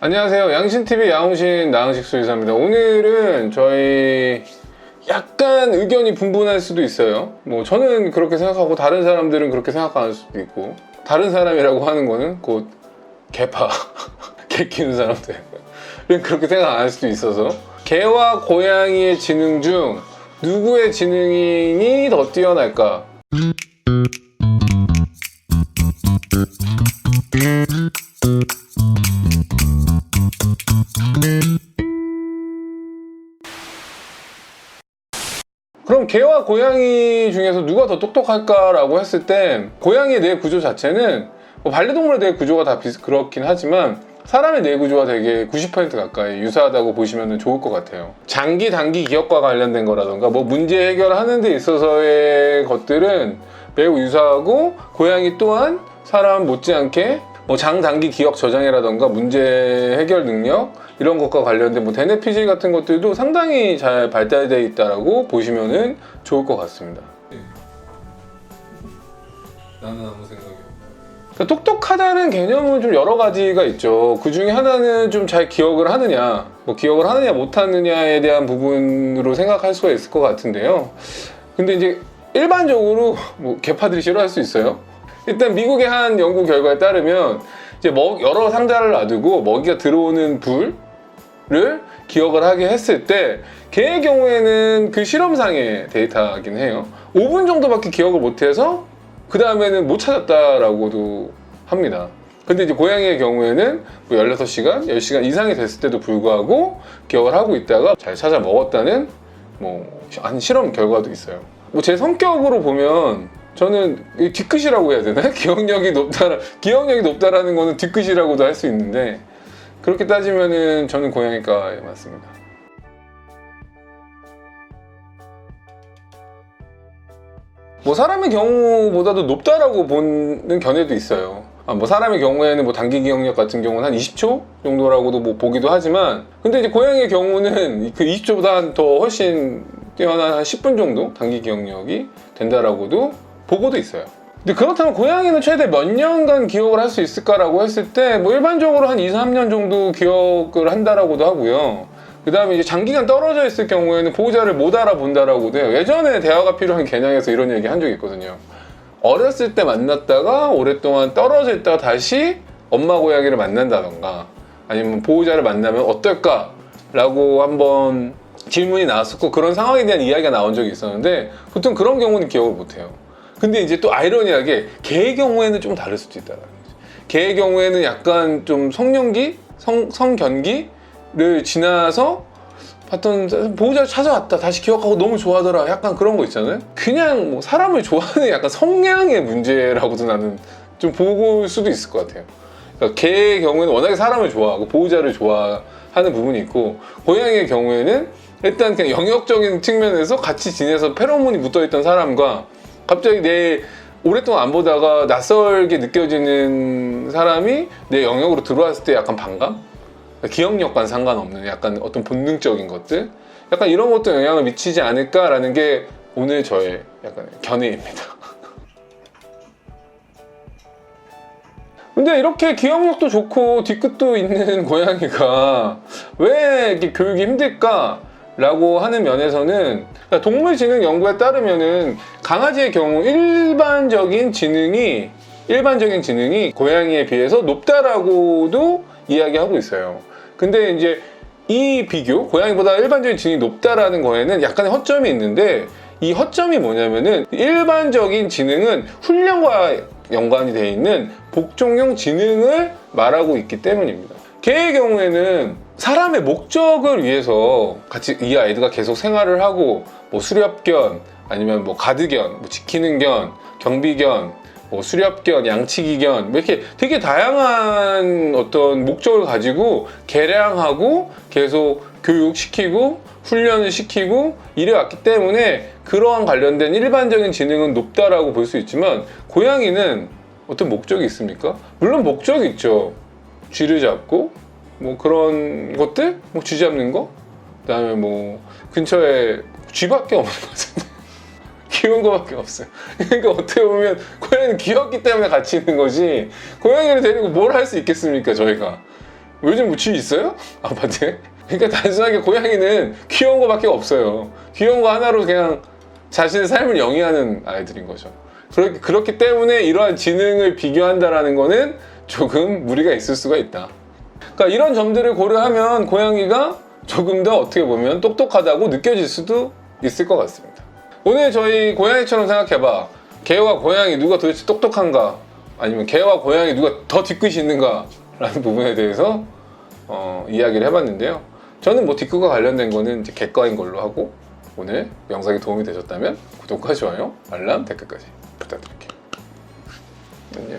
안녕하세요. 양신TV 양홍신 나흥식 수의사입니다. 오늘은 저희 약간 의견이 분분할 수도 있어요. 뭐 저는 그렇게 생각하고 다른 사람들은 그렇게 생각할 수도 있고, 다른 사람이라고 하는 거는 곧 개파, 개 키우는 사람들은 그렇게 생각 안 할 수도 있어서, 개와 고양이의 지능 중 누구의 지능이 더 뛰어날까? 그럼 개와 고양이 중에서 누가 더 똑똑할까라고 했을 때, 고양이의 뇌 구조 자체는 뭐 반려동물의 뇌 구조가 다 그렇긴 하지만 사람의 뇌 구조와 되게 90% 가까이 유사하다고 보시면 좋을 것 같아요. 장기, 단기 기억과 관련된 거라던가 뭐 문제 해결하는 데 있어서의 것들은 매우 유사하고, 고양이 또한 사람 못지않게 뭐 장단기 기억 저장이라던가 문제 해결 능력 이런 것과 관련된 뭐 대뇌피질 같은 것들도 상당히 잘 발달되어 있다라고 보시면 좋을 것 같습니다. 나는 아무 생각이 없다. 똑똑하다는 개념은 좀 여러 가지가 있죠. 그 중에 하나는 좀 잘 기억을 하느냐, 뭐 기억을 하느냐 못하느냐에 대한 부분으로 생각할 수가 있을 것 같은데요. 근데 이제 일반적으로 뭐 개파들이 싫어할 수 있어요. 일단 미국의 한 연구 결과에 따르면 이제 여러 상자를 놔두고 먹이가 들어오는 불을 기억을 하게 했을 때, 개의 경우에는 그 실험상의 데이터이긴 해요. 5분 정도밖에 기억을 못해서 그 다음에는 못 찾았다라고도 합니다. 근데 이제 고양이의 경우에는 뭐 16시간, 10시간 이상이 됐을 때도 불구하고 기억을 하고 있다가 잘 찾아 먹었다는 뭐 한 실험 결과도 있어요. 뭐 제 성격으로 보면 저는 뒤끝이라고 해야 되나? 기억력이 높다라는 거는 뒤끝이라고도 할 수 있는데, 그렇게 따지면은 저는 고양이과에 맞습니다. 뭐 사람의 경우보다도 높다라고 보는 견해도 있어요. 뭐 사람의 경우에는 뭐 단기 기억력 같은 경우는 한 20초 정도라고도 뭐 보기도 하지만, 근데 이제 고양이의 경우는 그 20초보다 더 훨씬 뛰어난 한 10분 정도 단기 기억력이 된다라고도 보고도 있어요. 근데 그렇다면 고양이는 최대 몇 년간 기억을 할 수 있을까라고 했을 때, 뭐 일반적으로 한 2, 3년 정도 기억을 한다라고도 하고요. 그 다음에 이제 장기간 떨어져 있을 경우에는 보호자를 못 알아본다라고도 해요. 예전에 대화가 필요한 개념에서 이런 얘기 한 적이 있거든요. 어렸을 때 만났다가 오랫동안 떨어져 있다가 다시 엄마 고양이를 만난다던가, 아니면 보호자를 만나면 어떨까라고 한번 질문이 나왔었고, 그런 상황에 대한 이야기가 나온 적이 있었는데, 보통 그런 경우는 기억을 못해요. 근데 이제 또 아이러니하게 개의 경우에는 좀 다를 수도 있다는 거죠. 개의 경우에는 약간 좀 성년기, 성견기를 지나서 봤던 보호자를 찾아왔다, 다시 기억하고 너무 좋아하더라, 약간 그런 거 있잖아요. 그냥 뭐 사람을 좋아하는 약간 성향의 문제라고도 나는 좀 볼 수도 있을 것 같아요. 그러니까 개의 경우에는 워낙에 사람을 좋아하고 보호자를 좋아하는 부분이 있고, 고양이의 경우에는 일단 그냥 영역적인 측면에서 같이 지내서 페로몬이 묻어있던 사람과 갑자기 오랫동안 안 보다가 낯설게 느껴지는 사람이 내 영역으로 들어왔을 때 약간 반감? 기억력과는 상관없는 약간 어떤 본능적인 것들? 약간 이런 것도 영향을 미치지 않을까라는 게 오늘 저의 약간 견해입니다. 근데 이렇게 기억력도 좋고 뒤끝도 있는 고양이가 왜 이렇게 교육이 힘들까? 라고 하는 면에서는, 동물지능 연구에 따르면은 강아지의 경우 일반적인 지능이 고양이에 비해서 높다라고도 이야기하고 있어요. 근데 이제 이 비교, 고양이보다 일반적인 지능이 높다라는 거에는 약간의 허점이 있는데, 이 허점이 뭐냐면은 일반적인 지능은 훈련과 연관이 되어 있는 복종형 지능을 말하고 있기 때문입니다. 개의 경우에는 사람의 목적을 위해서 같이 이 아이들과 계속 생활을 하고, 뭐 수렵견, 아니면 뭐 가드견, 뭐 지키는 견, 경비견, 뭐 수렵견, 양치기견, 뭐 이렇게 되게 다양한 어떤 목적을 가지고 개량하고 계속 교육시키고 훈련을 시키고 이래왔기 때문에 그러한 관련된 일반적인 지능은 높다라고 볼 수 있지만, 고양이는 어떤 목적이 있습니까? 물론 목적이 있죠. 쥐를 잡고 뭐 그런 것들? 뭐 쥐 잡는 거? 그 다음에 뭐 근처에 쥐밖에 없는 것 같은데 귀여운 거밖에 없어요. 그러니까 어떻게 보면 고양이는 귀엽기 때문에 같이 있는 거지, 고양이를 데리고 뭘 할 수 있겠습니까 저희가. 요즘 뭐 쥐 있어요? 아파트에? 그러니까 단순하게 고양이는 귀여운 거밖에 없어요. 귀여운 거 하나로 그냥 자신의 삶을 영위하는 아이들인 거죠. 그렇기 때문에 이러한 지능을 비교한다라는 거는 조금 무리가 있을 수가 있다. 그러니까 이런 점들을 고려하면 고양이가 조금 더 어떻게 보면 똑똑하다고 느껴질 수도 있을 것 같습니다. 오늘 저희 고양이처럼 생각해봐. 개와 고양이 누가 도대체 똑똑한가? 아니면 개와 고양이 누가 더 뒤끝이 있는가? 라는 부분에 대해서 이야기를 해봤는데요. 저는 뭐 뒷끝과 관련된 거는 이제 개과인 걸로 하고, 오늘 영상이 도움이 되셨다면 구독과 좋아요, 알람, 댓글까지 부탁드릴게요. 안녕.